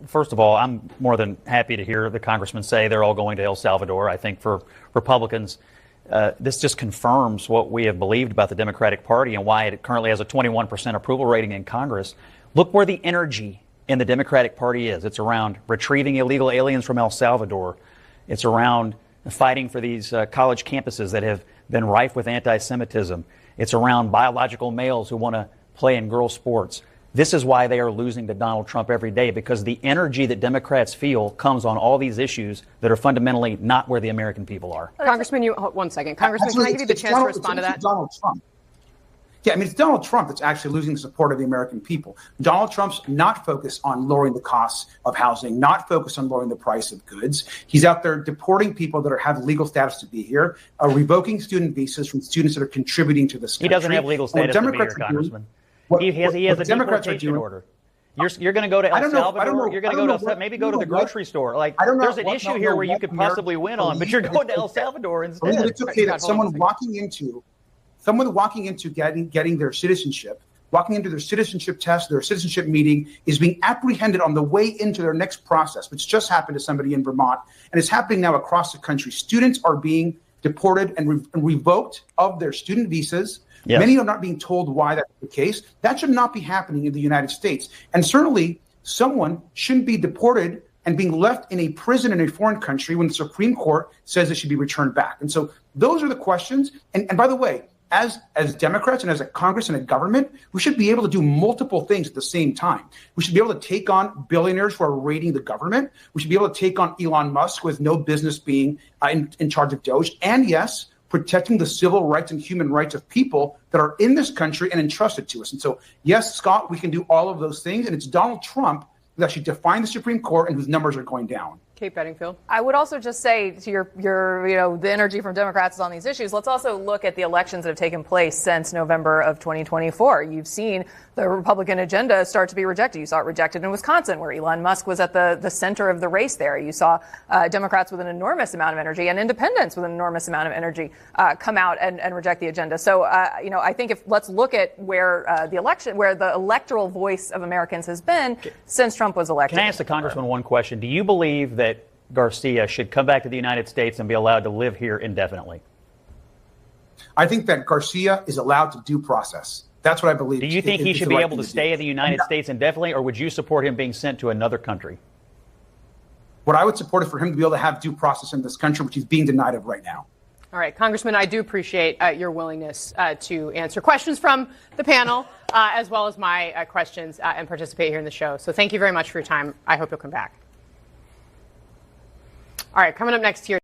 First of all, I'm more than happy to hear the congressman say they're all going to El Salvador. I think for Republicans, this just confirms what we have believed about the Democratic Party and why it currently has a 21% approval rating in Congress. Look where the energy in the Democratic Party is. It's around retrieving illegal aliens from El Salvador. It's around fighting for these college campuses that have been rife with anti-Semitism. It's around biological males who want to play in girls' sports. This is why they are losing to Donald Trump every day, because the energy that Democrats feel comes on all these issues that are fundamentally not where the American people are. Congressman, one second. Congressman, can I give you the chance to respond to that? Donald Trump. Yeah, I mean, it's Donald Trump that's actually losing the support of the American people. Donald Trump's not focused on lowering the costs of housing, not focused on lowering the price of goods. He's out there deporting people that have legal status to be here, revoking student visas from students that are contributing to this country. He doesn't have legal status to be here, Congressman. He has a deportation order. You're going to go to El Salvador. You're going to go maybe go to the grocery store. Like, there's an issue here where you could possibly win on, but you're going to El Salvador instead. It's okay that someone walking into getting their citizenship, walking into their citizenship test, their citizenship meeting, is being apprehended on the way into their next process, which just happened to somebody in Vermont, and it's happening now across the country. Students are being deported and revoked of their student visas. Yes. Many are not being told why that's the case. That should not be happening in the United States. And certainly someone shouldn't be deported and being left in a prison in a foreign country when the Supreme Court says they should be returned back. And so those are the questions. And by the way, as Democrats and as a Congress and a government, we should be able to do multiple things at the same time. We should be able to take on billionaires who are raiding the government. We should be able to take on Elon Musk, who has no business being in charge of Doge. And yes, protecting the civil rights and human rights of people that are in this country and entrusted to us. And so, yes, Scott, we can do all of those things. And it's Donald Trump who actually defined the Supreme Court and whose numbers are going down. Kate Bedingfield. I would also just say to your the energy from Democrats is on these issues. Let's also look at the elections that have taken place since November of 2024. You've seen the Republican agenda start to be rejected. You saw it rejected in Wisconsin, where Elon Musk was at the center of the race there. You saw Democrats with an enormous amount of energy and independents with an enormous amount of energy come out and reject the agenda. So, I think let's look at where the electoral voice of Americans has been since Trump was elected. Can I ask the Congressman one question? Do you believe that Garcia should come back to the United States and be allowed to live here indefinitely? I think that Garcia is allowed to due process. That's what I believe. Do you think he should be able to stay in the United States indefinitely, or would you support him being sent to another country? What I would support is for him to be able to have due process in this country, which he's being denied of right now. All right, Congressman, I do appreciate your willingness to answer questions from the panel, as well as my questions and participate here in the show. So thank you very much for your time. I hope you'll come back. All right, coming up next here.